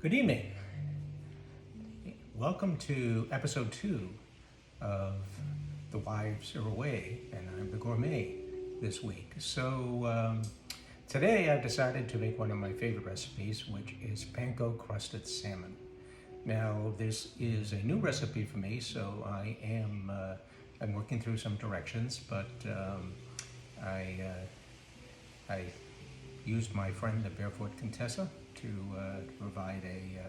Good evening. Welcome to episode 2 of The Wives Are Away, and I'm the Gourmet this week. So today I've decided to make one of my favorite recipes, which is Panko Crusted Salmon. Now this is a new recipe for me, so I'm working through some directions, but I used my friend the Barefoot Contessa to provide a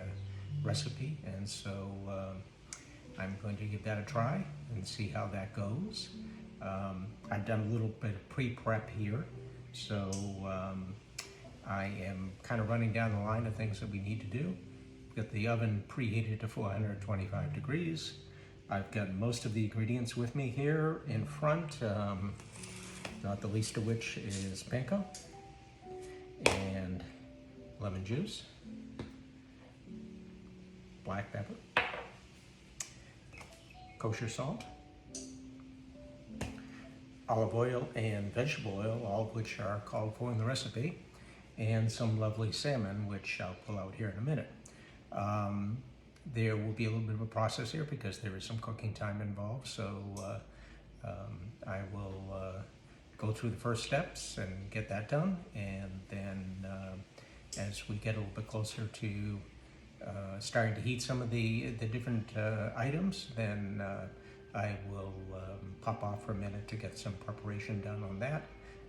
recipe, and so I'm going to give that a try and see how that goes. I've done a little bit of pre-prep here, so I am kind of running down the line of things that we need to do. Got the oven preheated to 425 degrees. I've got most of the ingredients with me here in front, not the least of which is panko and lemon juice, black pepper, kosher salt, olive oil and vegetable oil, all of which are called for in the recipe, and some lovely salmon, which I'll pull out here in a minute. There will be a little bit of a process here because there is some cooking time involved, so I will go through the first steps and get that done, and then as we get a little bit closer to starting to heat some of the different items, then I will pop off for a minute to get some preparation done on that,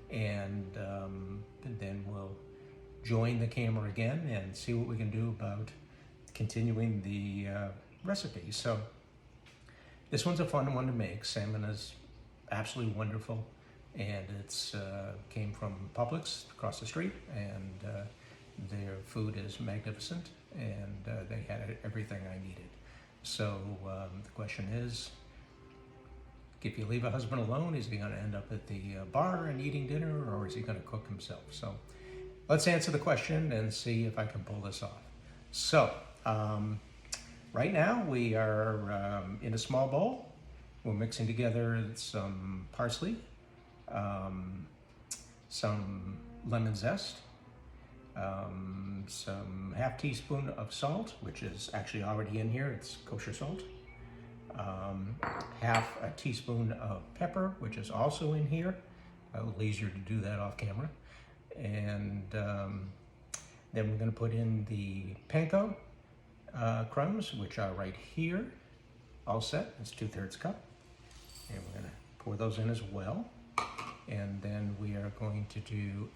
and then we'll join the camera again and see what we can do about continuing the recipe. So this one's a fun one to make. Salmon is absolutely wonderful, and it's came from Publix across the street, and their food is magnificent, and they had everything I needed. So the question is, if you leave a husband alone, is he going to end up at the bar and eating dinner, or is he going to cook himself? So let's answer the question and see if I can pull this off. So right now we are in a small bowl. We're mixing together some parsley, some lemon zest, some half teaspoon of salt, which is actually already in here, it's kosher salt, half a teaspoon of pepper, which is also in here, a little easier to do that off camera, and then we're going to put in the panko crumbs, which are right here, all set. It's 2/3 cup, and we're going to pour those in as well. And then we are going to do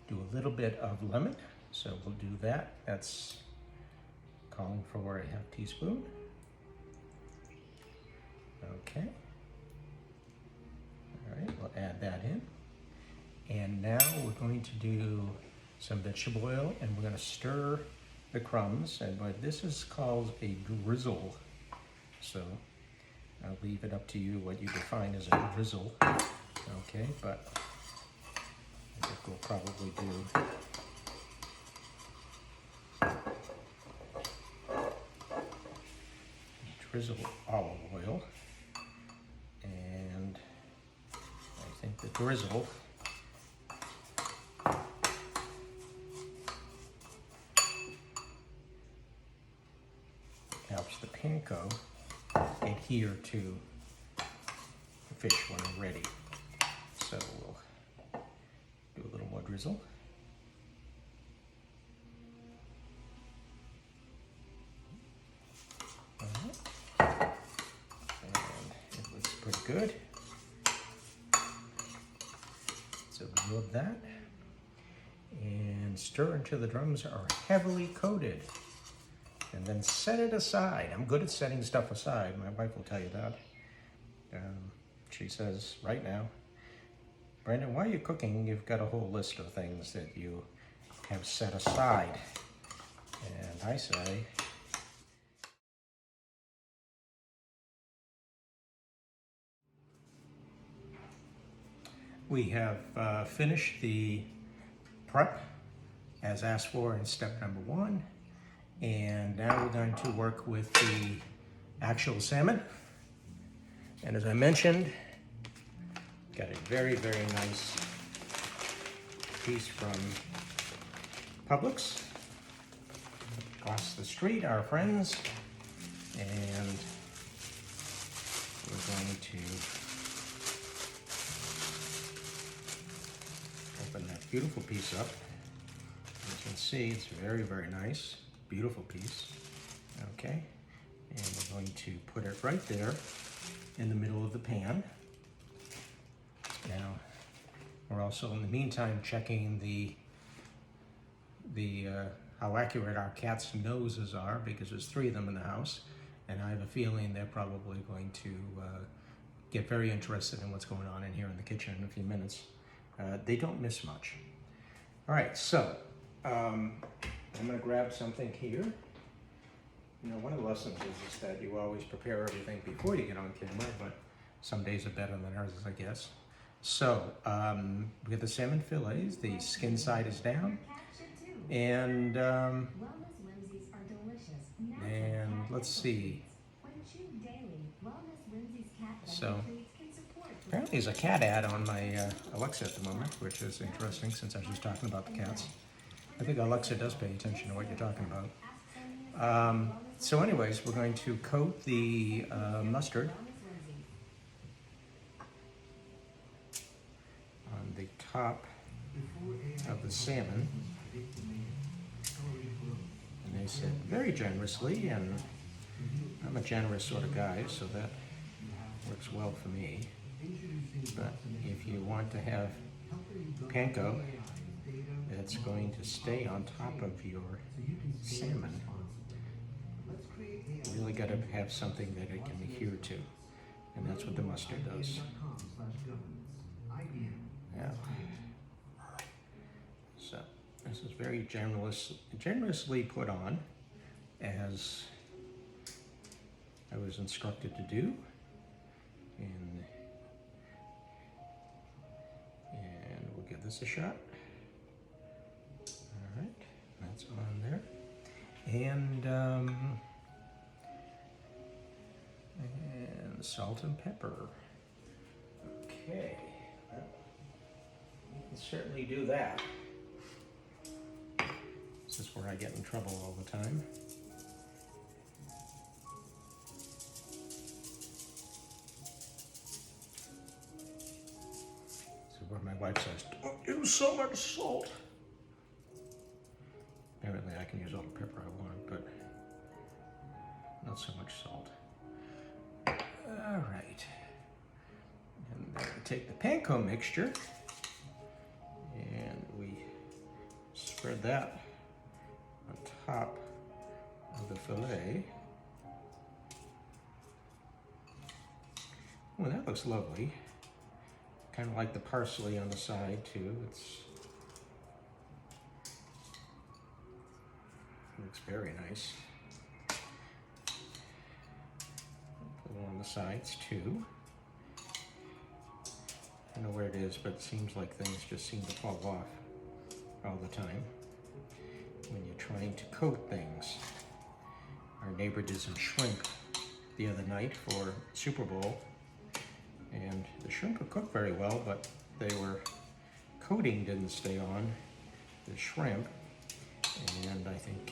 do a little bit of lemon, so we'll do that. That's calling for a half teaspoon. Okay. All right, we'll add that in. And now we're going to do some vegetable oil, and we're going to stir the crumbs, and this is called a drizzle. So I'll leave it up to you what you define as a drizzle. Okay, but I think we'll probably do drizzle olive oil, and I think the drizzle helps the panko adhere to the fish when ready. So we'll do a little more drizzle. All right. And it looks pretty good. So remove that and stir until the drums are heavily coated. And then set it aside. I'm good at setting stuff aside. My wife will tell you that. She says, right now, Brandon, why are you cooking? You've got a whole list of things that you have set aside. And I say, we have finished the prep as asked for in step number 1. And now we're going to work with the actual salmon. And as I mentioned, got a very, very nice piece from Publix. Across the street, our friends. And we're going to open that beautiful piece up. As you can see, it's very, very nice. Beautiful piece. Okay. And we're going to put it right there in the middle of the pan. Now, we're also in the meantime checking how accurate our cat's noses are, because there's 3 of them in the house, and I have a feeling they're probably going to get very interested in what's going on in here in the kitchen in a few minutes. They don't miss much. All right, so I'm going to grab something here. You know, one of the lessons is that you always prepare everything before you get on camera, but some days are better than others, I guess. So we got the salmon fillets. The skin side is down, and let's see. So apparently there's a cat ad on my Alexa at the moment, which is interesting since I was just talking about the cats. I think Alexa does pay attention to what you're talking about. So anyways, we're going to coat the mustard on the top of the salmon. And they said very generously, and I'm a generous sort of guy, so that works well for me. But if you want to have Panko that's going to stay on top of your salmon, you really got to have something that it can adhere to, and that's what the mustard does. Yeah. So this is very generously put on, as I was instructed to do. And we'll give this a shot. All right, that's on there. And salt and pepper. Okay, well, you can certainly do that. This is where I get in trouble all the time. This is where my wife says, "Don't use so much salt." Apparently I can use all the pepper I want, but not so much salt. All right. And then we take the Panko mixture and we spread that on top of the fillet. Oh, that looks lovely. Kind of like the parsley on the side too. It looks very nice. Put it on the sides too. I don't know where it is, but it seems like things just seem to fall off all the time when you're trying to coat things. Our neighbor did some shrimp the other night for Super Bowl, and the shrimp were cooked very well, but coating didn't stay on the shrimp, and I think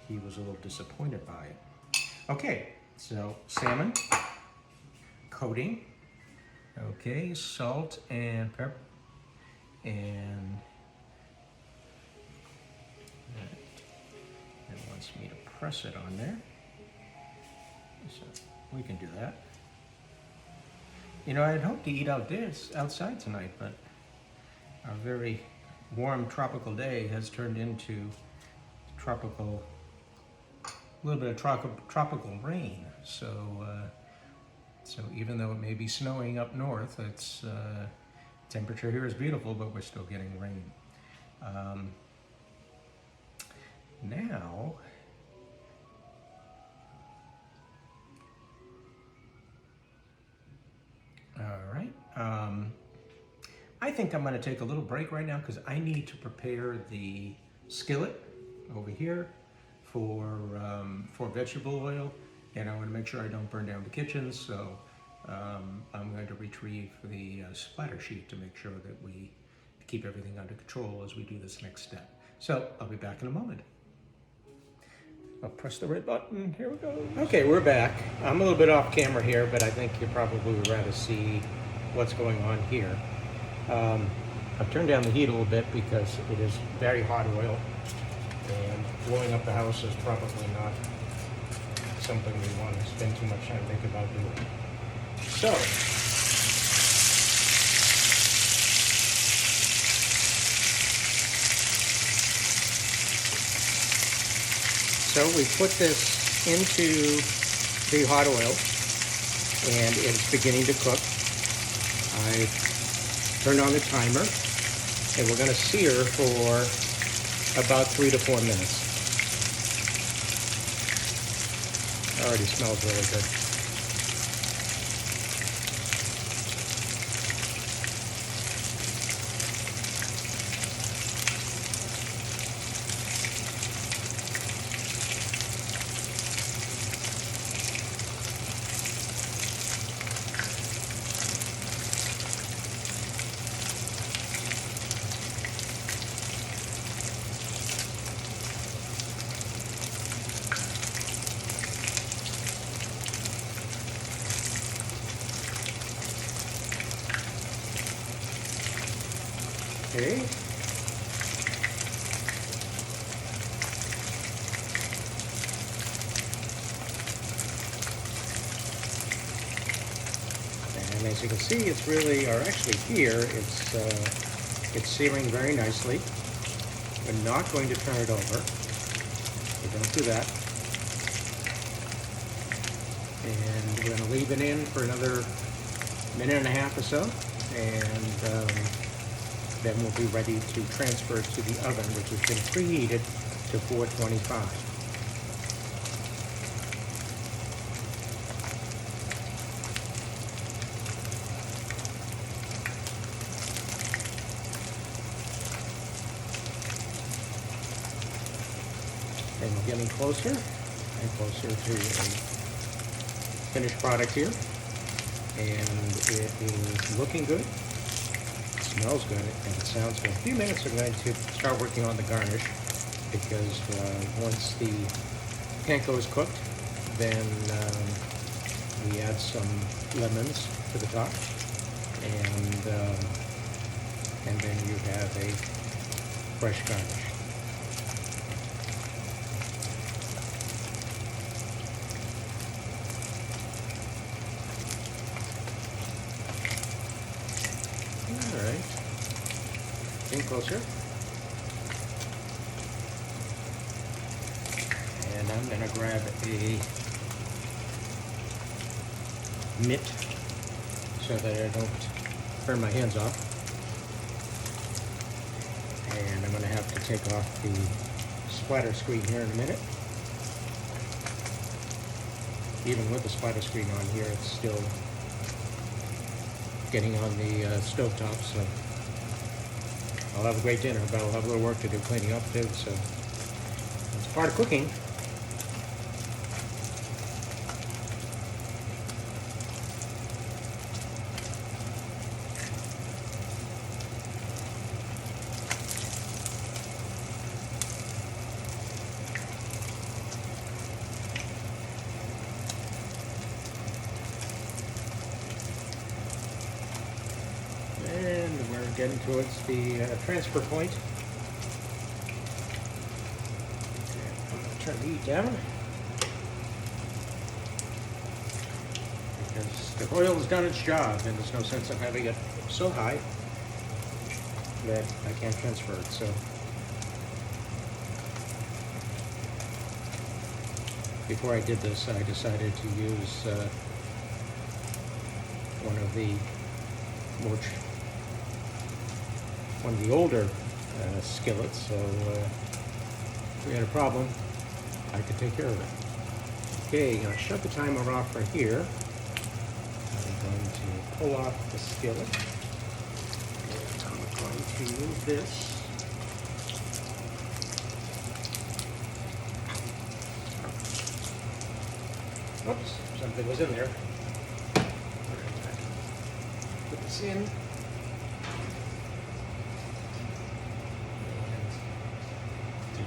he was a little disappointed by it. Okay, so salmon, coating, okay, salt and pepper, and it wants me to press it on there, so we can do that. You know, I'd hoped to eat outside tonight, but our very warm tropical day has turned into a little bit of tropical rain. So even though it may be snowing up north, temperature here is beautiful, but we're still getting rain. Now, all right. I think I'm going to take a little break right now because I need to prepare the skillet over here for vegetable oil, and I want to make sure I don't burn down the kitchen. So I'm going to retrieve the splatter sheet to make sure that we keep everything under control as we do this next step. So I'll be back in a moment. I'll press the red button. Here we go. Okay, we're back. I'm a little bit off camera here, but I think you probably would rather see what's going on here. I've turned down the heat a little bit because it is very hot oil, and blowing up the house is probably not something we want to spend too much time thinking about doing. So we put this into the hot oil, and it's beginning to cook. I turned on the timer, and we're going to sear for about 3 to 4 minutes. It already smells really good. Okay. And as you can see, it's really, or actually here, it's searing very nicely. We're not going to turn it over. We don't do that. And we're going to leave it in for another minute and a half or so, and then we'll be ready to transfer it to the oven, which has been preheated to 425. And we're getting closer and closer to a finished product here. And it is looking good. Smells good and it sounds good. In a few minutes I'm going to start working on the garnish, because once the panko is cooked, then we add some lemons to the top, and then you have a fresh garnish. Alright, getting closer. And I'm going to grab a mitt so that I don't burn my hands off. And I'm going to have to take off the splatter screen here in a minute. Even with the splatter screen on here, it's still getting on the stovetop, so I'll have a great dinner, but I'll have a little work to do cleaning up too, so it's part of cooking. And we're getting towards the transfer point. I'm going to turn the heat down, because the oil has done its job, and there's no sense of having it so high that I can't transfer it. So before I did this, I decided to use one of the older skillets, so if we had a problem, I could take care of it. Okay, I'm going to shut the timer off for here. I'm going to pull off the skillet, and I'm going to move this. Oops, something was in there. Put this in.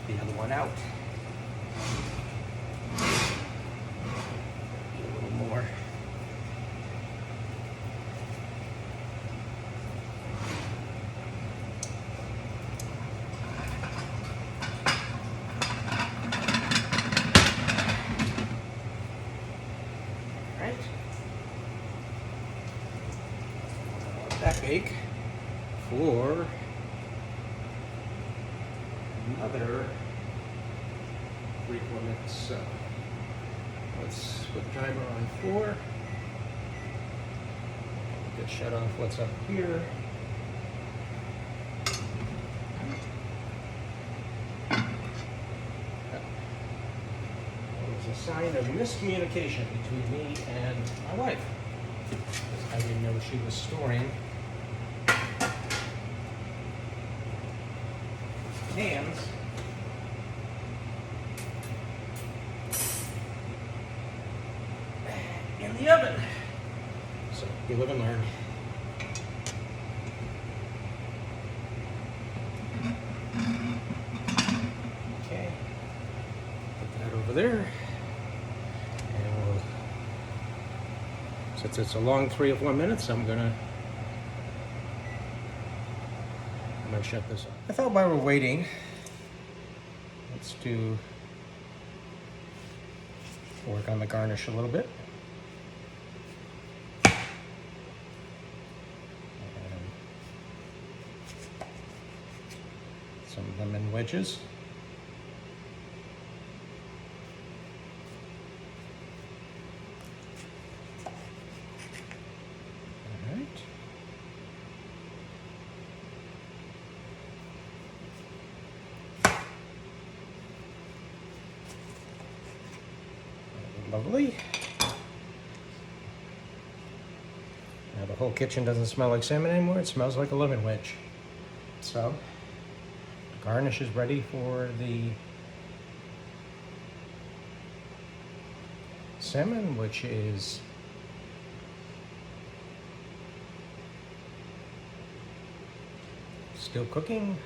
the other one out. A little more. That big for another 3-4 minutes. So let's put the timer on 4. Get shut off what's up here. That was a sign of miscommunication between me and my wife. I didn't know she was storing hands in the oven. So you live and learn. Okay, put that over there, and we'll, since it's a long 3 or 4 minutes, I'm gonna shut this off. I thought while we're waiting, let's work on the garnish a little bit. And some lemon wedges. All right. Lovely. Now the whole kitchen doesn't smell like salmon anymore, it smells like a lemon wedge. So, the garnish is ready for the salmon, which is still cooking.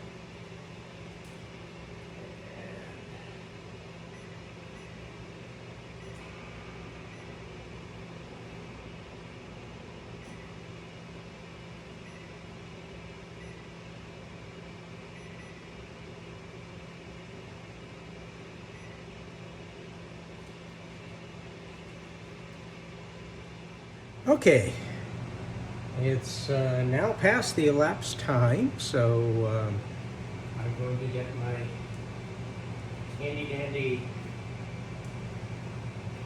Okay, it's now past the elapsed time, so I'm going to get my handy dandy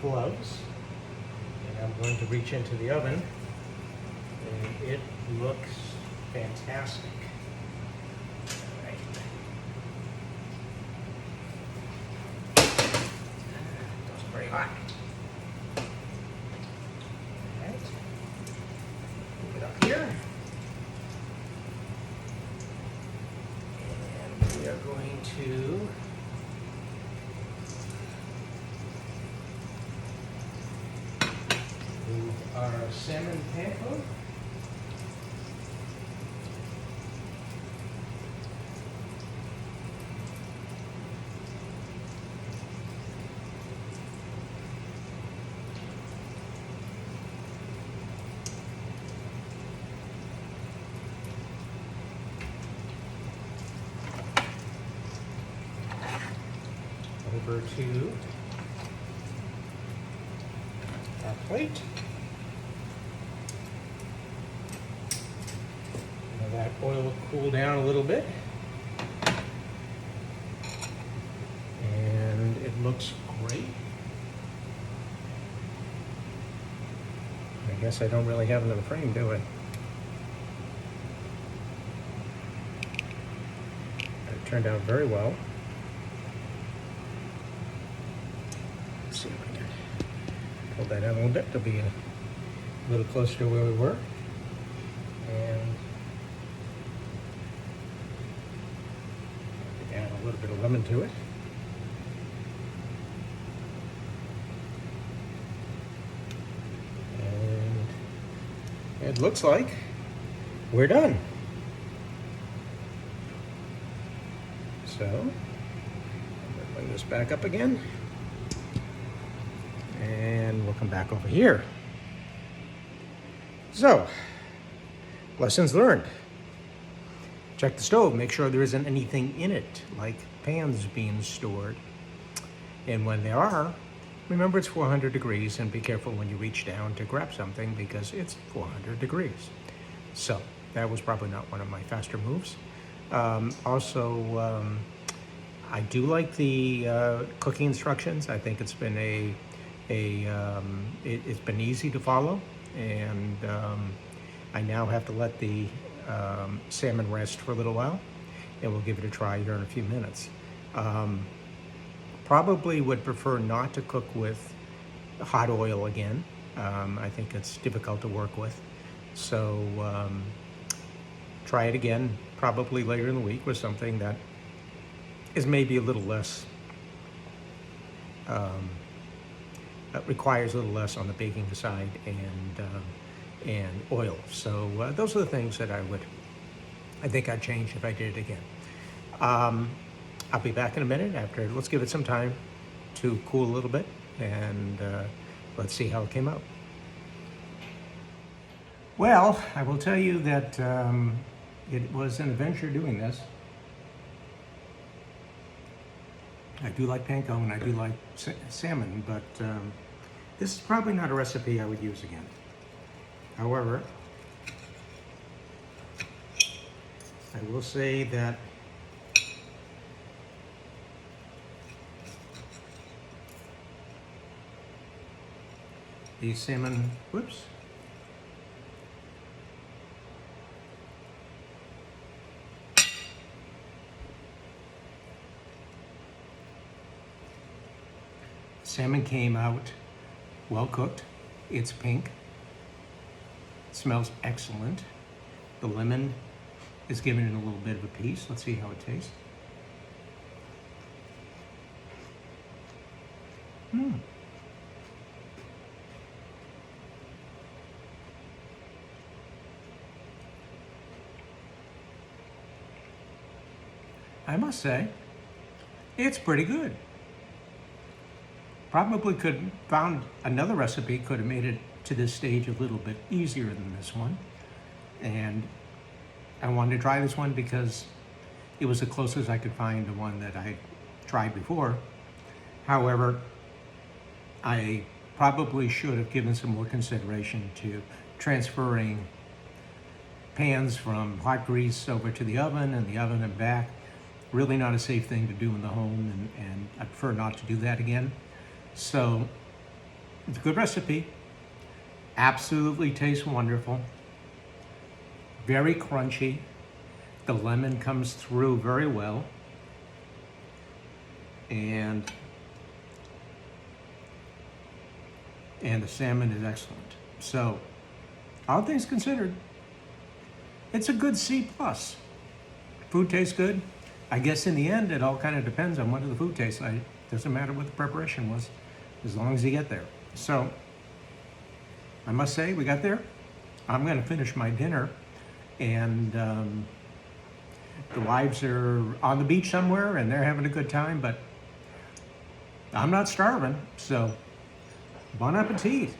gloves, and I'm going to reach into the oven, and it looks fantastic. All right. It's very hot. Up here, and we are going to move our salmon panko. Over to our plate. Now that oil will cool down a little bit. And it looks great. I guess I don't really have another frame, do I? It turned out very well. See if I can pull that out a little bit to be a little closer to where we were. And add a little bit of lemon to it. And it looks like we're done. So Bring this back up again. And we'll come back over here. So, lessons learned. Check the stove, make sure there isn't anything in it, like pans being stored. And when there are, remember it's 400 degrees, and be careful when you reach down to grab something because it's 400 degrees. So, that was probably not one of my faster moves. I do like the cooking instructions. I think it's been it's been easy to follow, and I now have to let the salmon rest for a little while, and we'll give it a try here in a few minutes. Probably would prefer not to cook with hot oil again. I think it's difficult to work with. So try it again, probably later in the week with something that is maybe a little less, requires a little less on the baking side and oil. So those are the things that I think I'd change if I did it again. I'll be back in a minute after. Let's give it some time to cool a little bit, and let's see how it came out. Well, I will tell you that it was an adventure doing this. I do like panko and I do like salmon, but this is probably not a recipe I would use again. However, I will say that these salmon, salmon came out well cooked. It's pink. It smells excellent. The lemon is giving it a little bit of a piece. Let's see how it tastes. I must say, it's pretty good. Probably could found another recipe, could have made it to this stage a little bit easier than this one. And I wanted to try this one because it was the closest I could find to one that I tried before. However, I probably should have given some more consideration to transferring pans from hot grease over to the oven and the oven and back. Really not a safe thing to do in the home, and I prefer not to do that again. So it's a good recipe. Absolutely tastes wonderful. Very crunchy. The lemon comes through very well. And the salmon is excellent. So, all things considered, it's a good C+. Food tastes good. I guess in the end, it all kind of depends on what the food tastes like. Doesn't matter what the preparation was, as long as you get there. So, I must say, we got there. I'm going to finish my dinner, and the wives are on the beach somewhere, and they're having a good time, but I'm not starving, so bon appetit.